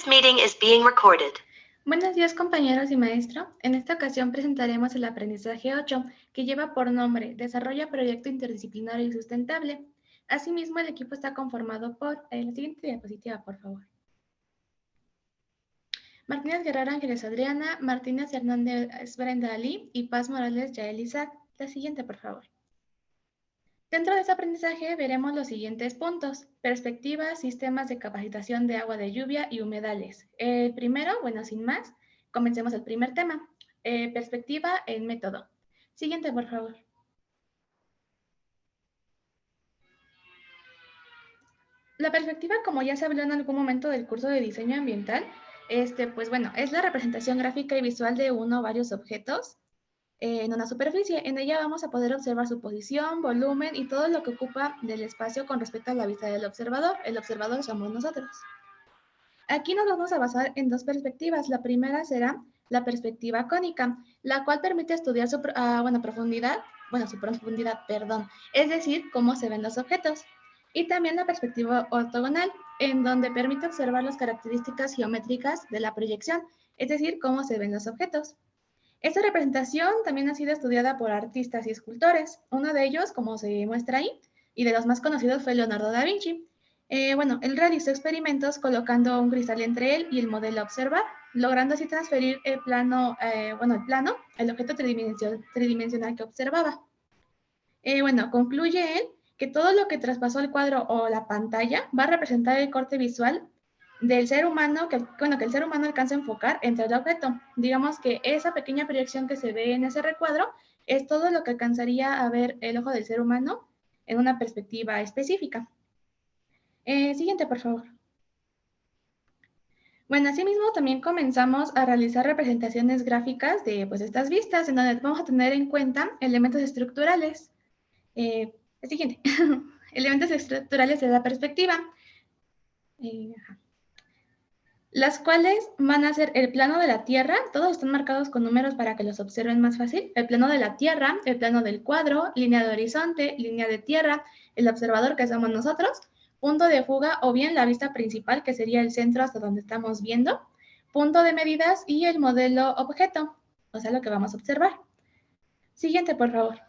meeting is being recorded. Buenos días, compañeros y maestro. En esta ocasión presentaremos el aprendizaje 8, que lleva por nombre Desarrolla Proyecto Interdisciplinario y Sustentable. Asimismo, el equipo está conformado por... la siguiente diapositiva, por favor. Martínez Guerrero Ángeles Adriana, Martínez Hernández Brenda Ali y Paz Morales Yael Isaac. La siguiente, por favor. Dentro de este aprendizaje veremos los siguientes puntos: perspectivas, sistemas de capacitación de agua de lluvia y humedales. El primero, bueno, sin más, comencemos el primer tema. Perspectiva en método. Siguiente, por favor. La perspectiva, como ya se habló en algún momento del curso de diseño ambiental, pues bueno, es la representación gráfica y visual de uno o varios objetos en una superficie. En ella vamos a poder observar su posición, volumen y todo lo que ocupa del espacio con respecto a la vista del observador. El observador somos nosotros. Aquí nos vamos a basar en dos perspectivas. La primera será la perspectiva cónica, la cual permite estudiar su profundidad, es decir, cómo se ven los objetos. Y también la perspectiva ortogonal, en donde permite observar las características geométricas de la proyección, es decir, cómo se ven los objetos. Esta representación también ha sido estudiada por artistas y escultores. Uno de ellos, como se muestra ahí, y de los más conocidos fue Leonardo da Vinci. Él realizó experimentos colocando un cristal entre él y el modelo a observar, logrando así transferir el el objeto tridimensional que observaba. Concluye él que todo lo que traspasó el cuadro o la pantalla va a representar el corte visual del ser humano, que el ser humano alcanza a enfocar entre el objeto. Digamos que esa pequeña proyección que se ve en ese recuadro es todo lo que alcanzaría a ver el ojo del ser humano en una perspectiva específica. Siguiente, por favor. Bueno, asimismo también comenzamos a realizar representaciones gráficas de estas vistas, en donde vamos a tener en cuenta elementos estructurales. El siguiente, elementos estructurales de la perspectiva. Las cuales van a ser el plano de la Tierra, todos están marcados con números para que los observen más fácil, el plano de la Tierra, el plano del cuadro, línea de horizonte, línea de tierra, el observador que somos nosotros, punto de fuga o bien la vista principal que sería el centro hasta donde estamos viendo, punto de medidas y el modelo objeto, o sea lo que vamos a observar. Siguiente, por favor.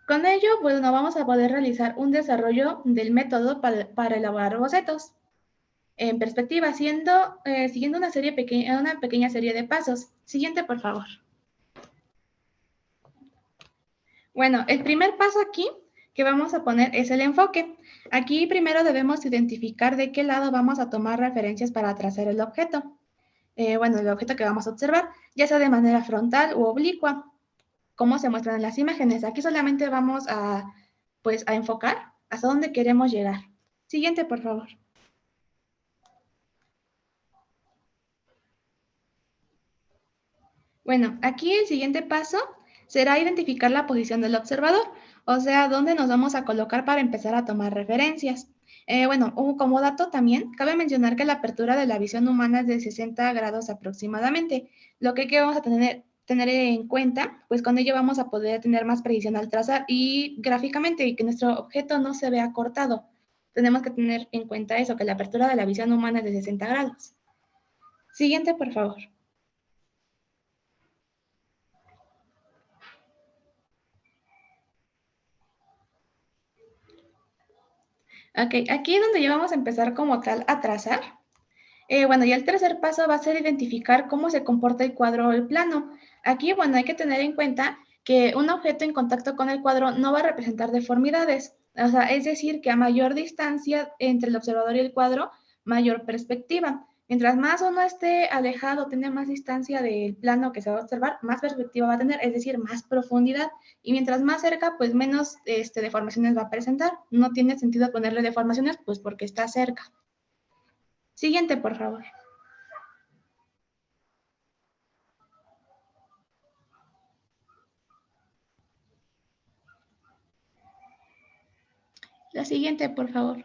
Con ello, bueno, vamos a poder realizar un desarrollo del método para elaborar bocetos en perspectiva, siguiendo una pequeña serie de pasos. Siguiente, por favor. Bueno, el primer paso aquí que vamos a poner es el enfoque. Aquí primero debemos identificar de qué lado vamos a tomar referencias para trazar el objeto. El objeto que vamos a observar, ya sea de manera frontal u oblicua, como se muestran en las imágenes. Aquí solamente vamos a enfocar hasta dónde queremos llegar. Siguiente, por favor. Bueno, aquí el siguiente paso será identificar la posición del observador, o sea, dónde nos vamos a colocar para empezar a tomar referencias. Como dato también, cabe mencionar que la apertura de la visión humana es de 60 grados aproximadamente, lo que vamos a tener en cuenta, pues con ello vamos a poder tener más precisión al trazar y gráficamente y que nuestro objeto no se vea cortado. Tenemos que tener en cuenta eso, que la apertura de la visión humana es de 60 grados. Siguiente, por favor. Ok, aquí es donde ya vamos a empezar como tal a trazar. Y el tercer paso va a ser identificar cómo se comporta el cuadro o el plano. Aquí, hay que tener en cuenta que un objeto en contacto con el cuadro no va a representar deformidades. O sea, es decir, que a mayor distancia entre el observador y el cuadro, mayor perspectiva. Mientras más uno esté alejado, tenga más distancia del plano que se va a observar, más perspectiva va a tener, es decir, más profundidad. Y mientras más cerca, pues menos deformaciones va a presentar. No tiene sentido ponerle deformaciones, pues porque está cerca. Siguiente, por favor. La siguiente, por favor.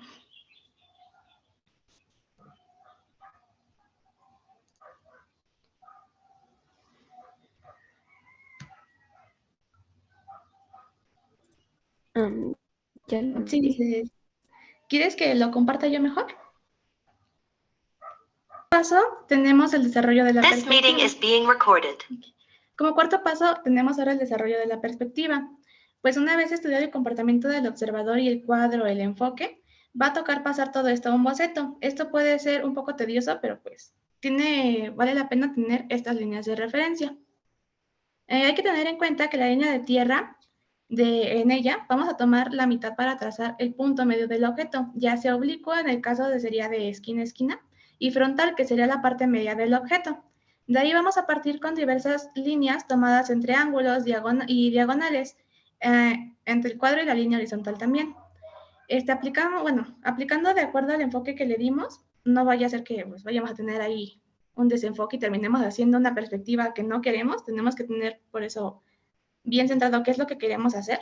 Sí, dices, ¿quieres que lo comparta yo mejor? paso tenemos el desarrollo de la This meeting perspectiva. is being recorded. Como cuarto paso tenemos ahora el desarrollo de la perspectiva. Pues una vez estudiado el comportamiento del observador y el cuadro, el enfoque, va a tocar pasar todo esto a un boceto. Esto puede ser un poco tedioso, pero pues vale la pena tener estas líneas de referencia. Hay que tener en cuenta que la línea de tierra, en ella, vamos a tomar la mitad para trazar el punto medio del objeto, ya sea oblicuo, en el caso sería de esquina a esquina, y frontal, que sería la parte media del objeto. De ahí vamos a partir con diversas líneas tomadas entre ángulos y diagonales, entre el cuadro y la línea horizontal también. Aplicando de acuerdo al enfoque que le dimos, no vaya a ser que pues, vayamos a tener ahí un desenfoque y terminemos haciendo una perspectiva que no queremos. Tenemos que tener, por eso, bien centrado qué es lo que queremos hacer.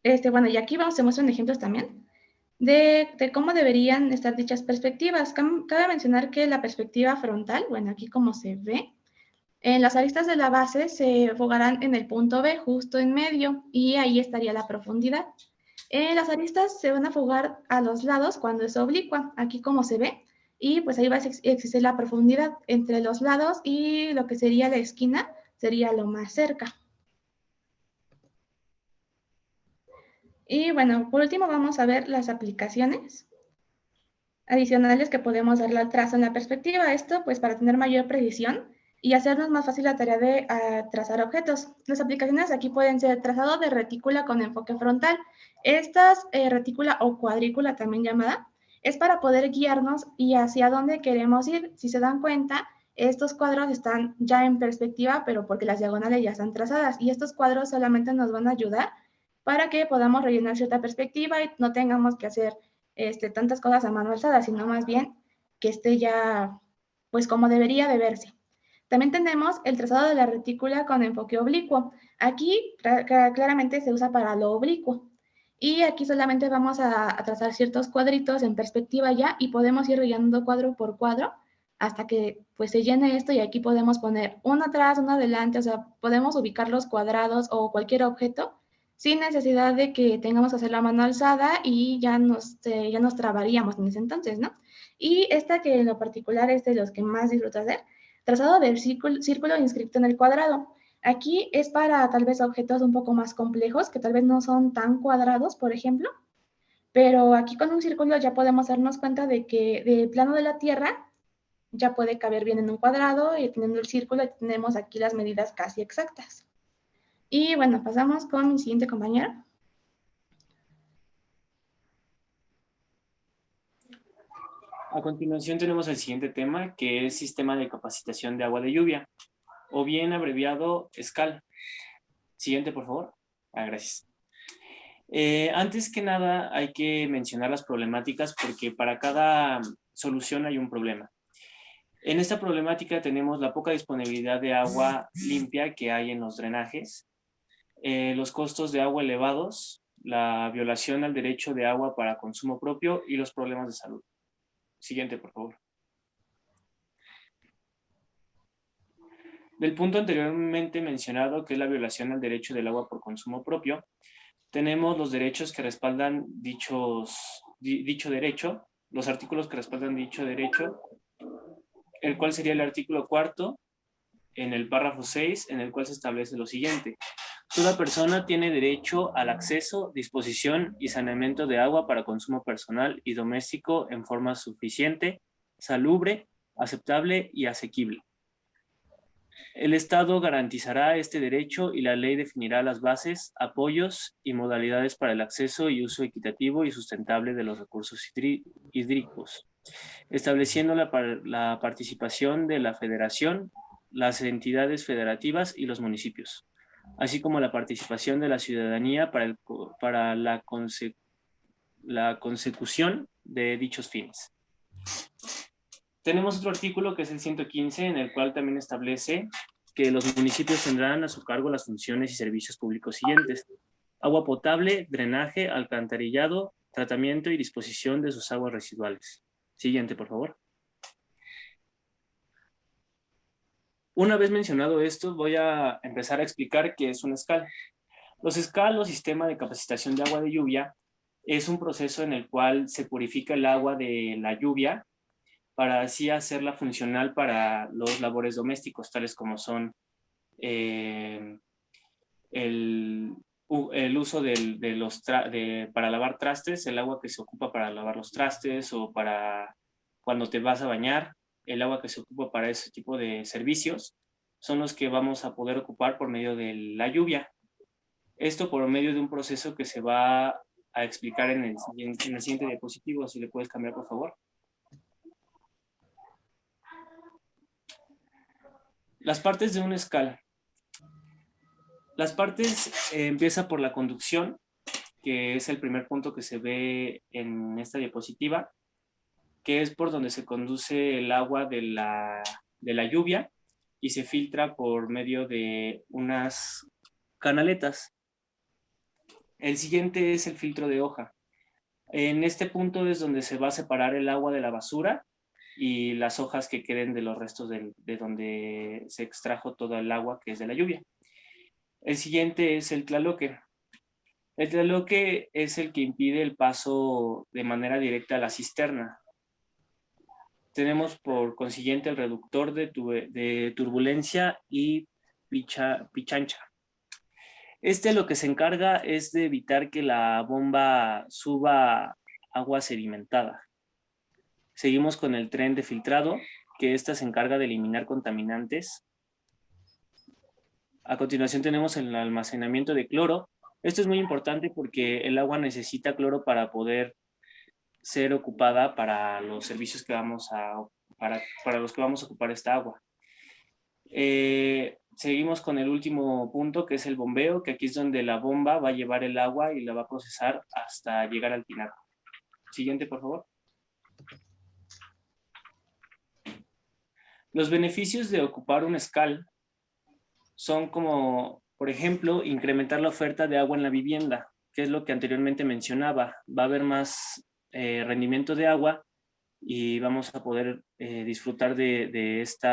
Y aquí se muestran ejemplos también de cómo deberían estar dichas perspectivas. Cabe mencionar que la perspectiva frontal, bueno, aquí como se ve, en las aristas de la base se enfocarán en el punto B, justo en medio, y ahí estaría la profundidad. Las aristas se van a fugar a los lados cuando es oblicua, aquí como se ve, y pues ahí va a existir la profundidad entre los lados y lo que sería la esquina, sería lo más cerca. Y bueno, por último vamos a ver las aplicaciones adicionales que podemos darle al trazo en la perspectiva. Esto pues para tener mayor precisión y hacernos más fácil la tarea de trazar objetos. Las aplicaciones aquí pueden ser trazado de retícula con enfoque frontal. Esta retícula o cuadrícula también llamada es para poder guiarnos y hacia dónde queremos ir. Si se dan cuenta, estos cuadros están ya en perspectiva, pero porque las diagonales ya están trazadas y estos cuadros solamente nos van a ayudar para que podamos rellenar cierta perspectiva y no tengamos que hacer tantas cosas a mano alzada, sino más bien que esté ya pues como debería de verse. También tenemos el trazado de la retícula con enfoque oblicuo. Aquí claramente se usa para lo oblicuo. Y aquí solamente vamos a trazar ciertos cuadritos en perspectiva ya y podemos ir rellenando cuadro por cuadro hasta que pues se llene esto y aquí podemos poner uno atrás, uno adelante, o sea, podemos ubicar los cuadrados o cualquier objeto sin necesidad de que tengamos que hacer la mano alzada y ya nos trabaríamos en ese entonces, ¿no? Y esta que en lo particular es de los que más disfruto hacer, trazado del círculo inscrito en el cuadrado. Aquí es para tal vez objetos un poco más complejos, que tal vez no son tan cuadrados, por ejemplo, pero aquí con un círculo ya podemos darnos cuenta de que el plano de la Tierra ya puede caber bien en un cuadrado y teniendo el círculo tenemos aquí las medidas casi exactas. Y bueno, pasamos con mi siguiente compañero. A continuación tenemos el siguiente tema, que es Sistema de Capacitación de Agua de Lluvia, o bien abreviado SCAL. Siguiente, por favor. Gracias. Antes que nada hay que mencionar las problemáticas porque para cada solución hay un problema. En esta problemática tenemos la poca disponibilidad de agua limpia que hay en los drenajes, los costos de agua elevados, la violación al derecho de agua para consumo propio y los problemas de salud. Siguiente, por favor. Del punto anteriormente mencionado, que es la violación al derecho del agua por consumo propio, tenemos los derechos que respaldan dicho derecho, los artículos que respaldan dicho derecho, el cual sería el artículo 4, en el párrafo 6, en el cual se establece lo siguiente. Toda persona tiene derecho al acceso, disposición y saneamiento de agua para consumo personal y doméstico en forma suficiente, salubre, aceptable y asequible. El Estado garantizará este derecho y la ley definirá las bases, apoyos y modalidades para el acceso y uso equitativo y sustentable de los recursos hídricos, estableciendo la participación de la Federación, las entidades federativas y los municipios, así como la participación de la ciudadanía para la consecución de dichos fines. Tenemos otro artículo que es el 115, en el cual también establece que los municipios tendrán a su cargo las funciones y servicios públicos siguientes: agua potable, drenaje, alcantarillado, tratamiento y disposición de sus aguas residuales. Siguiente, por favor. Una vez mencionado esto, voy a empezar a explicar qué es un SCAL. Los SCAL, o Sistema de Capacitación de Agua de Lluvia, es un proceso en el cual se purifica el agua de la lluvia para así hacerla funcional para los labores domésticos, tales como son el uso para lavar trastes, el agua que se ocupa para lavar los trastes, o para cuando te vas a bañar, el agua que se ocupa para ese tipo de servicios, son los que vamos a poder ocupar por medio de la lluvia. Esto por medio de un proceso que se va a explicar en el siguiente diapositivo. Si le puedes cambiar, por favor. Las partes de una escala. Las partes empieza por la conducción, que es el primer punto que se ve en esta diapositiva, que es por donde se conduce el agua de la lluvia y se filtra por medio de unas canaletas. El siguiente es el filtro de hoja. En este punto es donde se va a separar el agua de la basura y las hojas que queden de los restos de donde se extrajo todo el agua que es de la lluvia. El siguiente es el tlaloque. El tlaloque es el que impide el paso de manera directa a la cisterna. Tenemos por consiguiente el reductor de turbulencia y pichancha. Lo que se encarga es de evitar que la bomba suba agua sedimentada. Seguimos con el tren de filtrado, que se encarga de eliminar contaminantes. A continuación tenemos el almacenamiento de cloro. Esto es muy importante porque el agua necesita cloro para poder ser ocupada para los servicios que para los que vamos a ocupar esta agua. Seguimos con el último punto, que es el bombeo, que aquí es donde la bomba va a llevar el agua y la va a procesar hasta llegar al tinaco. Siguiente, por favor. Los beneficios de ocupar un escal son como, por ejemplo, incrementar la oferta de agua en la vivienda, que es lo que anteriormente mencionaba. Va a haber más rendimiento de agua y vamos a poder disfrutar de este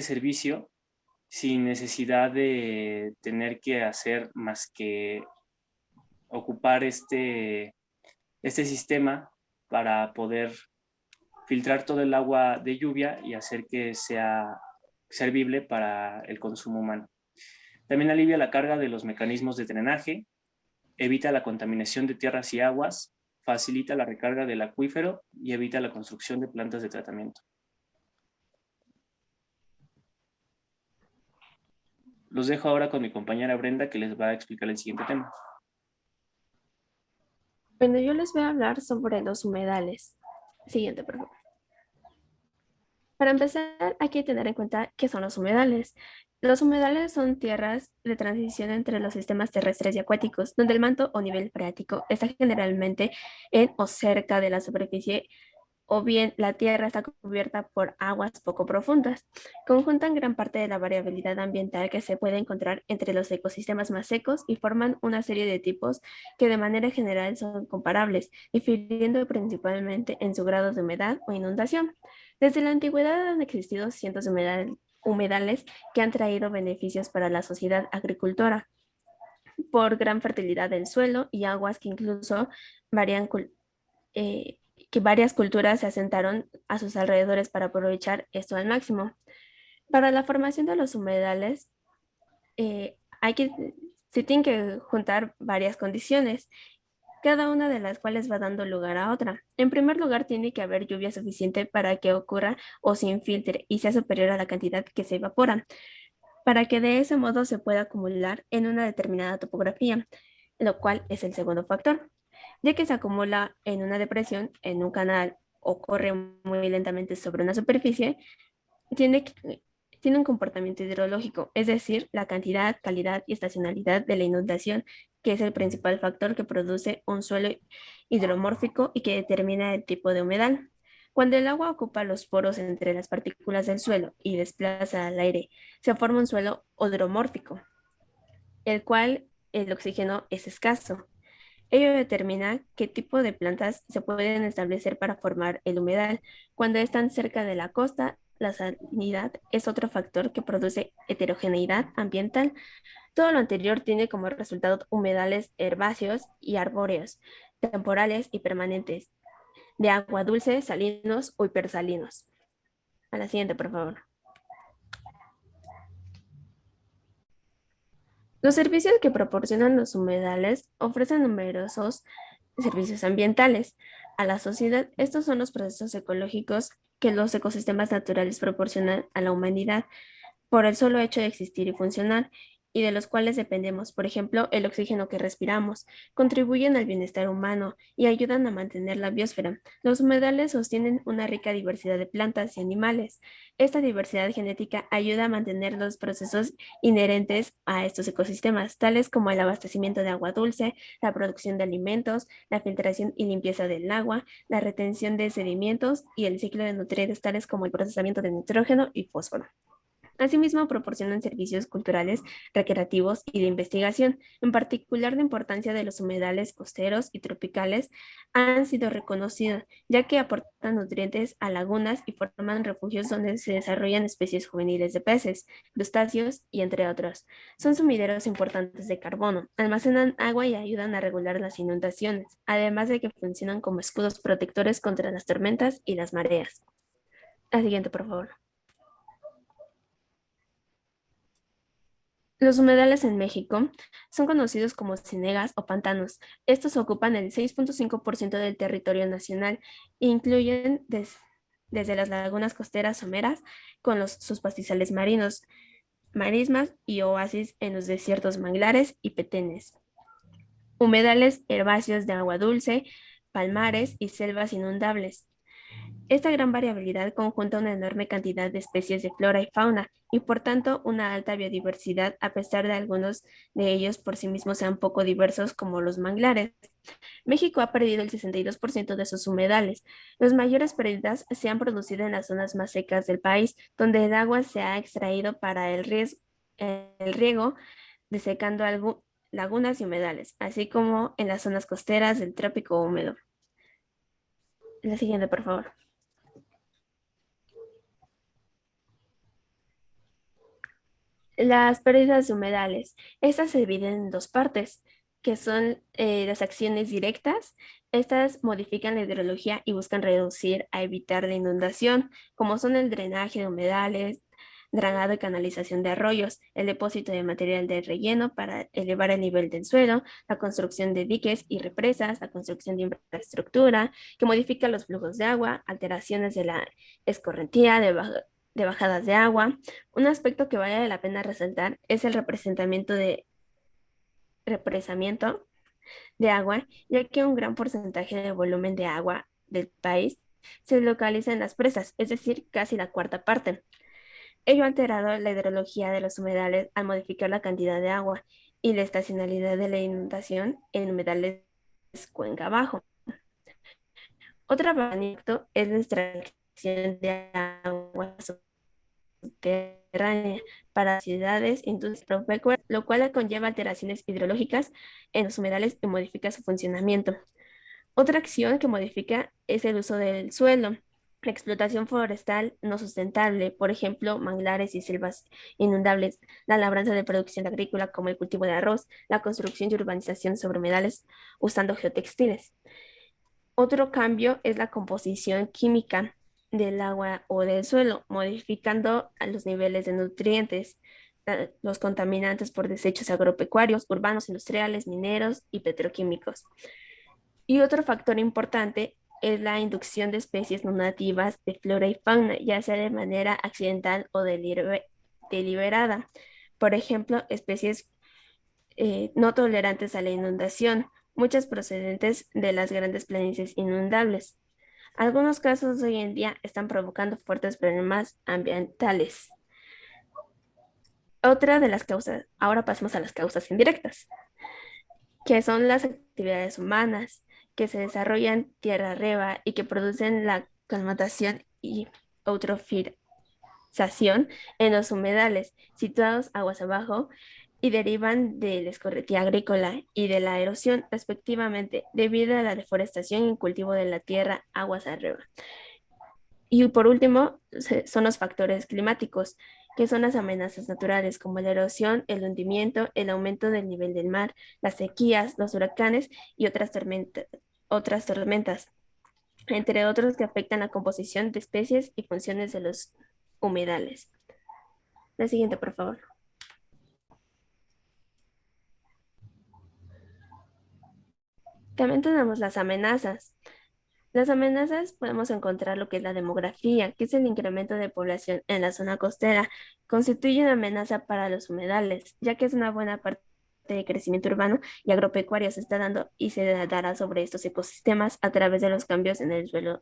servicio sin necesidad de tener que hacer más que ocupar este sistema para poder filtrar todo el agua de lluvia y hacer que sea servible para el consumo humano. También alivia la carga de los mecanismos de drenaje, evita la contaminación de tierras y aguas, facilita la recarga del acuífero y evita la construcción de plantas de tratamiento. Los dejo ahora con mi compañera Brenda, que les va a explicar el siguiente tema. Bueno, yo les voy a hablar sobre los humedales. Siguiente, por favor. Para empezar, hay que tener en cuenta qué son los humedales. Los humedales son tierras de transición entre los sistemas terrestres y acuáticos, donde el manto o nivel freático está generalmente en o cerca de la superficie, o bien la tierra está cubierta por aguas poco profundas. Conjuntan gran parte de la variabilidad ambiental que se puede encontrar entre los ecosistemas más secos y forman una serie de tipos que de manera general son comparables, difiriendo principalmente en su grado de humedad o inundación. Desde la antigüedad han existido cientos de humedales que han traído beneficios para la sociedad agricultora por gran fertilidad del suelo y aguas que incluso varían que varias culturas se asentaron a sus alrededores para aprovechar esto al máximo. Para la formación de los humedales, se tienen que juntar varias condiciones, cada una de las cuales va dando lugar a otra. En primer lugar, tiene que haber lluvia suficiente para que ocurra o se infiltre y sea superior a la cantidad que se evapora, para que de ese modo se pueda acumular en una determinada topografía, lo cual es el segundo factor. Ya que se acumula en una depresión, en un canal o corre muy lentamente sobre una superficie, tiene, tiene un comportamiento hidrológico, es decir, la cantidad, calidad y estacionalidad de la inundación, que es el principal factor que produce un suelo hidromórfico y que determina el tipo de humedal. Cuando el agua ocupa los poros entre las partículas del suelo y desplaza al aire, se forma un suelo odromórfico, el cual el oxígeno es escaso. Ello determina qué tipo de plantas se pueden establecer para formar el humedal. Cuando están cerca de la costa, la salinidad es otro factor que produce heterogeneidad ambiental. Todo lo anterior tiene como resultado humedales herbáceos y arbóreos, temporales y permanentes, de agua dulce, salinos o hipersalinos. A la siguiente, por favor. Los servicios que proporcionan los humedales ofrecen numerosos servicios ambientales a la sociedad. Estos son los procesos ecológicos que los ecosistemas naturales proporcionan a la humanidad por el solo hecho de existir y funcionar, y de los cuales dependemos. Por ejemplo, el oxígeno que respiramos, contribuyen al bienestar humano y ayudan a mantener la biosfera. Los humedales sostienen una rica diversidad de plantas y animales. Esta diversidad genética ayuda a mantener los procesos inherentes a estos ecosistemas, tales como el abastecimiento de agua dulce, la producción de alimentos, la filtración y limpieza del agua, la retención de sedimentos y el ciclo de nutrientes, tales como el procesamiento de nitrógeno y fósforo. Asimismo, proporcionan servicios culturales, recreativos y de investigación. En particular, la importancia de los humedales costeros y tropicales han sido reconocidos, ya que aportan nutrientes a lagunas y forman refugios donde se desarrollan especies juveniles de peces, crustáceos y entre otros. Son sumideros importantes de carbono, almacenan agua y ayudan a regular las inundaciones, además de que funcionan como escudos protectores contra las tormentas y las mareas. La siguiente, por favor. Los humedales en México son conocidos como ciénegas o pantanos. Estos ocupan el 6.5% del territorio nacional e incluyen desde las lagunas costeras someras con sus pastizales marinos, marismas y oasis en los desiertos manglares y petenes. Humedales herbáceos de agua dulce, palmares y selvas inundables. Esta gran variabilidad conjunta una enorme cantidad de especies de flora y fauna y por tanto una alta biodiversidad, a pesar de algunos de ellos por sí mismos sean poco diversos como los manglares. México ha perdido el 62% de sus humedales. Las mayores pérdidas se han producido en las zonas más secas del país, donde el agua se ha extraído para el riego, desecando lagunas y humedales, así como en las zonas costeras del trópico húmedo. La siguiente, por favor. Las pérdidas de humedales. Estas se dividen en dos partes, que son las acciones directas. Estas modifican la hidrología y buscan reducir a evitar la inundación, como son el drenaje de humedales, dragado y canalización de arroyos, el depósito de material de relleno para elevar el nivel del suelo, la construcción de diques y represas, la construcción de infraestructura que modifica los flujos de agua, alteraciones de la escorrentía, de bajadas de agua. Un aspecto que vale la pena resaltar es el represamiento de agua, ya que un gran porcentaje del volumen de agua del país se localiza en las presas, es decir, casi la cuarta parte. Ello ha alterado la hidrología de los humedales al modificar la cantidad de agua y la estacionalidad de la inundación en humedales cuenca abajo. Otro aspecto es la extracción de agua subterránea para ciudades, industrias, agropecuarias, lo cual conlleva alteraciones hidrológicas en los humedales y modifica su funcionamiento. Otra acción que modifica es el uso del suelo. La explotación forestal no sustentable, por ejemplo, manglares y selvas inundables, la labranza de producción agrícola como el cultivo de arroz, la construcción y urbanización sobre humedales usando geotextiles. Otro cambio es la composición química del agua o del suelo, modificando a los niveles de nutrientes, los contaminantes por desechos agropecuarios, urbanos, industriales, mineros y petroquímicos. Y otro factor importante es la inducción de especies no nativas de flora y fauna, ya sea de manera accidental o deliberada. Por ejemplo, especies no tolerantes a la inundación, muchas procedentes de las grandes planicies inundables. Algunos casos hoy en día están provocando fuertes problemas ambientales. Otra de las causas, ahora pasamos a las causas indirectas, que son las actividades humanas que se desarrollan tierra arriba y que producen la colmatación y eutrofización en los humedales situados aguas abajo y derivan de la escorrentía agrícola y de la erosión respectivamente debido a la deforestación y el cultivo de la tierra aguas arriba. Y por último, son los factores climáticos, que son las amenazas naturales como la erosión, el hundimiento, el aumento del nivel del mar, las sequías, los huracanes y otras tormentas. entre otros que afectan la composición de especies y funciones de los humedales. La siguiente, por favor. También tenemos las amenazas. Las amenazas podemos encontrar lo que es la demografía, que es el incremento de población en la zona costera. Constituye una amenaza para los humedales, ya que es una buena parte de crecimiento urbano y agropecuario se está dando y se dará sobre estos ecosistemas a través de los cambios en el suelo,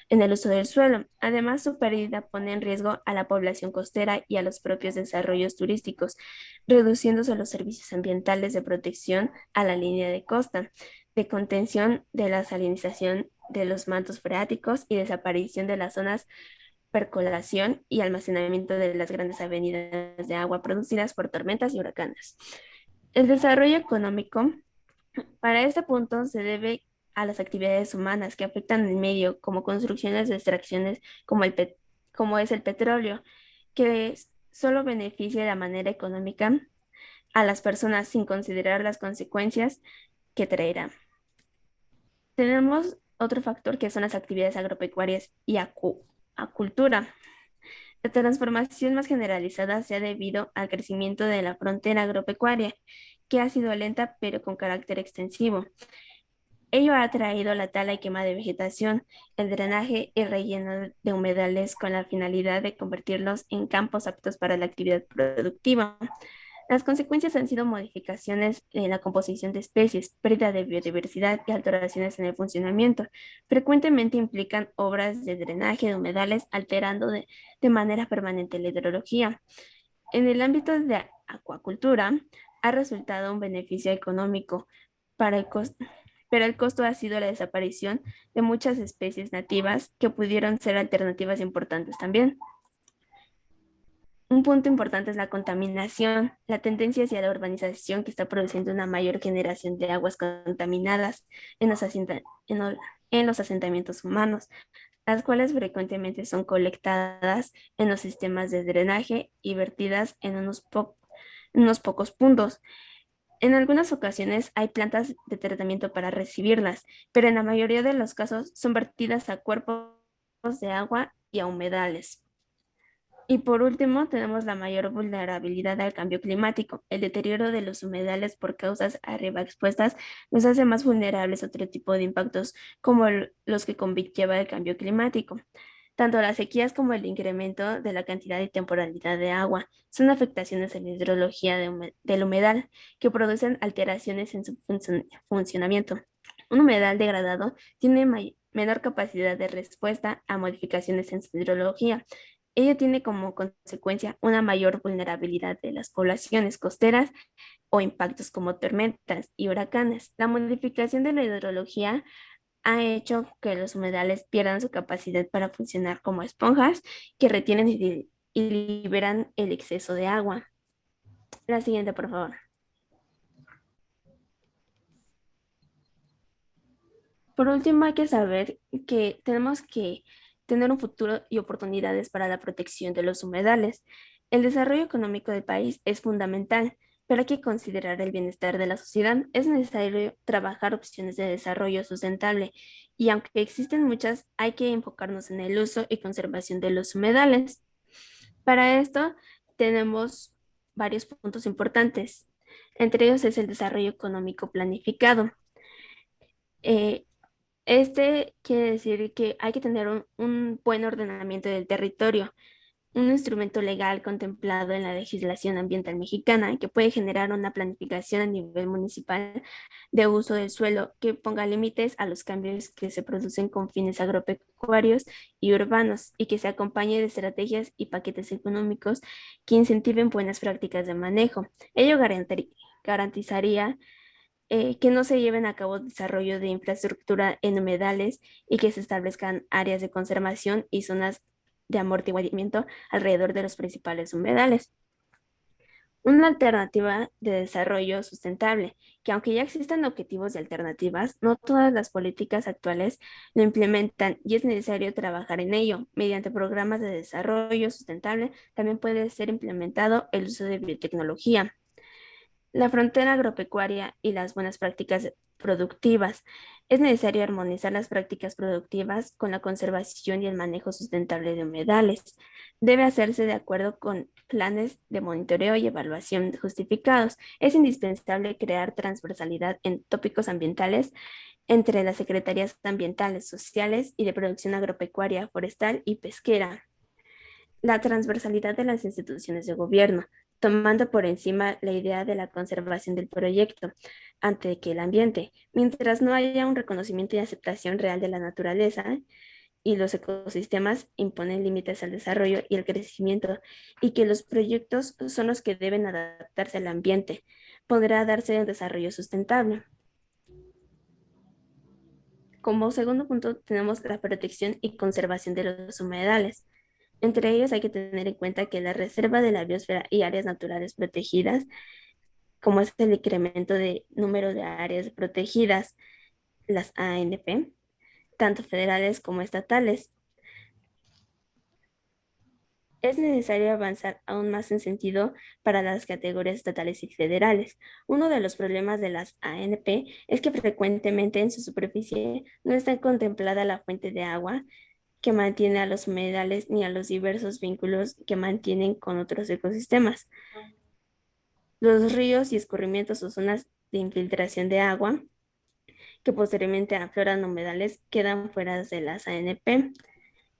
en el uso del suelo. Además, su pérdida pone en riesgo a la población costera y a los propios desarrollos turísticos, reduciéndose los servicios ambientales de protección a la línea de costa, de contención de la salinización de los mantos freáticos y desaparición de las zonas percolación y almacenamiento de las grandes avenidas de agua producidas por tormentas y huracanes. El desarrollo económico para este punto se debe a las actividades humanas que afectan el medio, como construcciones de extracciones como es el petróleo, que solo beneficia de manera económica a las personas sin considerar las consecuencias que traerá. Tenemos otro factor que son las actividades agropecuarias y acuicultura. La transformación más generalizada se ha debido al crecimiento de la frontera agropecuaria, que ha sido lenta pero con carácter extensivo. Ello ha traído la tala y quema de vegetación, el drenaje y relleno de humedales con la finalidad de convertirlos en campos aptos para la actividad productiva. Las consecuencias han sido modificaciones en la composición de especies, pérdida de biodiversidad y alteraciones en el funcionamiento. Frecuentemente implican obras de drenaje de humedales alterando de manera permanente la hidrología. En el ámbito de acuacultura, ha resultado un beneficio económico para el costo, pero el costo ha sido la desaparición de muchas especies nativas que pudieron ser alternativas importantes también. Un punto importante es la contaminación, la tendencia hacia la urbanización que está produciendo una mayor generación de aguas contaminadas en los asentamientos humanos, las cuales frecuentemente son colectadas en los sistemas de drenaje y vertidas en unos pocos puntos. En algunas ocasiones hay plantas de tratamiento para recibirlas, pero en la mayoría de los casos son vertidas a cuerpos de agua y a humedales. Y por último, tenemos la mayor vulnerabilidad al cambio climático. El deterioro de los humedales por causas arriba expuestas nos hace más vulnerables a otro tipo de impactos como los que conlleva el cambio climático. Tanto las sequías como el incremento de la cantidad y temporalidad de agua son afectaciones en la hidrología del humedal que producen alteraciones en su funcionamiento. Un humedal degradado tiene menor capacidad de respuesta a modificaciones en su hidrología. Ello tiene como consecuencia una mayor vulnerabilidad de las poblaciones costeras o impactos como tormentas y huracanes. La modificación de la hidrología ha hecho que los humedales pierdan su capacidad para funcionar como esponjas que retienen y liberan el exceso de agua. La siguiente, por favor. Por último, hay que saber que tenemos que tener un futuro y oportunidades para la protección de los humedales. El desarrollo económico del país es fundamental, pero hay que considerar el bienestar de la sociedad. Es necesario trabajar opciones de desarrollo sustentable y aunque existen muchas, hay que enfocarnos en el uso y conservación de los humedales. Para esto tenemos varios puntos importantes. Entre ellos es el desarrollo económico planificado. Eh, Este quiere decir que hay que tener un buen ordenamiento del territorio, un instrumento legal contemplado en la legislación ambiental mexicana que puede generar una planificación a nivel municipal de uso del suelo que ponga límites a los cambios que se producen con fines agropecuarios y urbanos y que se acompañe de estrategias y paquetes económicos que incentiven buenas prácticas de manejo. Ello garantizaría que no se lleven a cabo desarrollo de infraestructura en humedales y que se establezcan áreas de conservación y zonas de amortiguamiento alrededor de los principales humedales. Una alternativa de desarrollo sustentable, que aunque ya existan objetivos y alternativas, no todas las políticas actuales lo implementan y es necesario trabajar en ello. Mediante programas de desarrollo sustentable también puede ser implementado el uso de biotecnología. La frontera agropecuaria y las buenas prácticas productivas. Es necesario armonizar las prácticas productivas con la conservación y el manejo sustentable de humedales. Debe hacerse de acuerdo con planes de monitoreo y evaluación justificados. Es indispensable crear transversalidad en tópicos ambientales entre las secretarías ambientales, sociales y de producción agropecuaria, forestal y pesquera. La transversalidad de las instituciones de gobierno, tomando por encima la idea de la conservación del proyecto ante que el ambiente, mientras no haya un reconocimiento y aceptación real de la naturaleza y los ecosistemas imponen límites al desarrollo y el crecimiento y que los proyectos son los que deben adaptarse al ambiente, podrá darse un desarrollo sustentable. Como segundo punto tenemos la protección y conservación de los humedales. Entre ellos hay que tener en cuenta que la reserva de la biosfera y áreas naturales protegidas, como es el incremento de número de áreas protegidas, las ANP, tanto federales como estatales, es necesario avanzar aún más en sentido para las categorías estatales y federales. Uno de los problemas de las ANP es que frecuentemente en su superficie no está contemplada la fuente de agua que mantiene a los humedales ni a los diversos vínculos que mantienen con otros ecosistemas. Los ríos y escurrimientos o zonas de infiltración de agua que posteriormente afloran humedales quedan fuera de las ANP.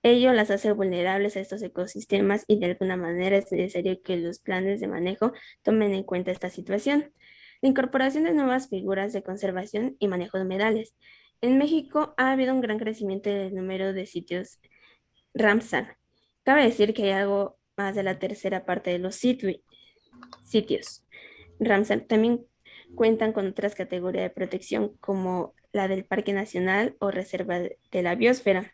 Ello las hace vulnerables a estos ecosistemas y de alguna manera es necesario que los planes de manejo tomen en cuenta esta situación. La incorporación de nuevas figuras de conservación y manejo de humedales. En México ha habido un gran crecimiento del número de sitios Ramsar. Cabe decir que hay algo más de la tercera parte de los sitios. Ramsar también cuentan con otras categorías de protección como la del Parque Nacional o Reserva de la Biosfera.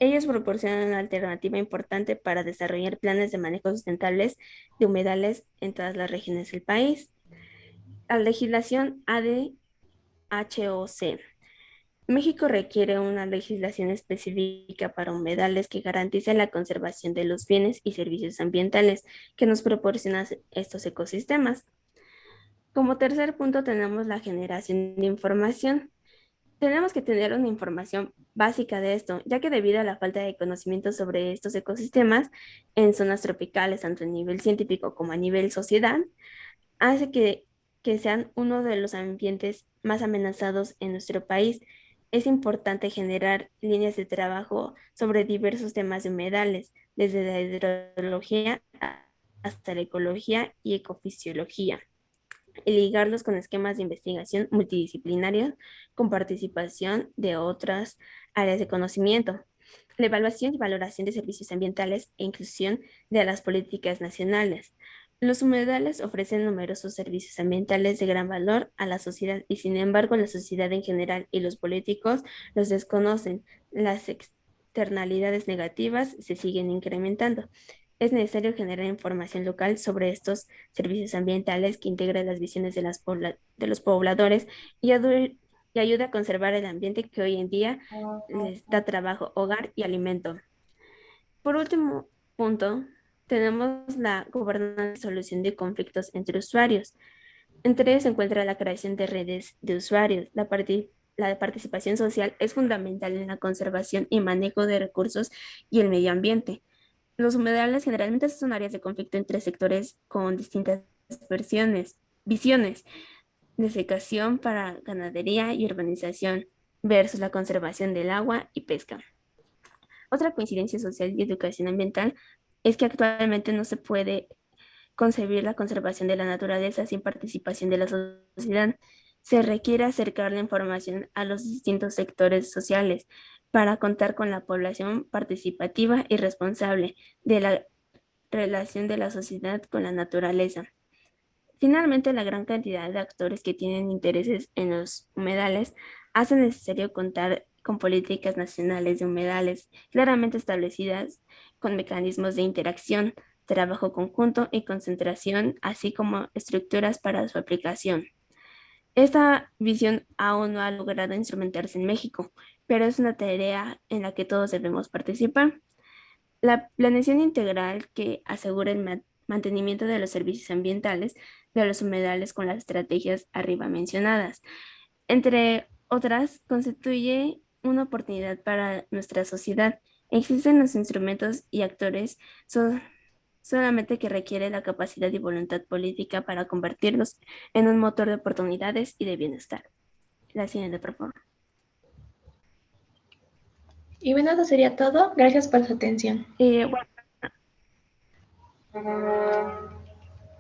Ellos proporcionan una alternativa importante para desarrollar planes de manejo sustentables de humedales en todas las regiones del país. La legislación ADHOC. México requiere una legislación específica para humedales que garantice la conservación de los bienes y servicios ambientales que nos proporcionan estos ecosistemas. Como tercer punto tenemos la generación de información. Tenemos que tener una información básica de esto, ya que debido a la falta de conocimiento sobre estos ecosistemas en zonas tropicales, tanto a nivel científico como a nivel sociedad, hace que sean uno de los ambientes más amenazados en nuestro país. Es importante generar líneas de trabajo sobre diversos temas de humedales, desde la hidrología hasta la ecología y ecofisiología y ligarlos con esquemas de investigación multidisciplinarios con participación de otras áreas de conocimiento. La evaluación y valoración de servicios ambientales e inclusión de las políticas nacionales. Los humedales ofrecen numerosos servicios ambientales de gran valor a la sociedad y sin embargo la sociedad en general y los políticos los desconocen. Las externalidades negativas se siguen incrementando. Es necesario generar información local sobre estos servicios ambientales que integren las visiones de, de los pobladores y ayude a conservar el ambiente que hoy en día les da trabajo, hogar y alimento. Por último punto, tenemos la gobernanza y solución de conflictos entre usuarios. Entre ellos se encuentra la creación de redes de usuarios. La participación social es fundamental en la conservación y manejo de recursos y el medio ambiente. Los humedales generalmente son áreas de conflicto entre sectores con distintas visiones de secación para ganadería y urbanización versus la conservación del agua y pesca. Otra coincidencia social y educación ambiental es que actualmente no se puede concebir la conservación de la naturaleza sin participación de la sociedad. Se requiere acercar la información a los distintos sectores sociales para contar con la población participativa y responsable de la relación de la sociedad con la naturaleza. Finalmente, la gran cantidad de actores que tienen intereses en los humedales hace necesario contar con políticas nacionales de humedales claramente establecidas, con mecanismos de interacción, trabajo conjunto y concentración, así como estructuras para su aplicación. Esta visión aún no ha logrado instrumentarse en México, pero es una tarea en la que todos debemos participar. La planeación integral que asegura el mantenimiento de los servicios ambientales de los humedales con las estrategias arriba mencionadas. Entre otras, constituye una oportunidad para nuestra sociedad. Existen los instrumentos y actores, solamente que requiere la capacidad y voluntad política para convertirlos en un motor de oportunidades y de bienestar. La siguiente, por favor. Y bueno, eso sería todo. Gracias por su atención. Bueno,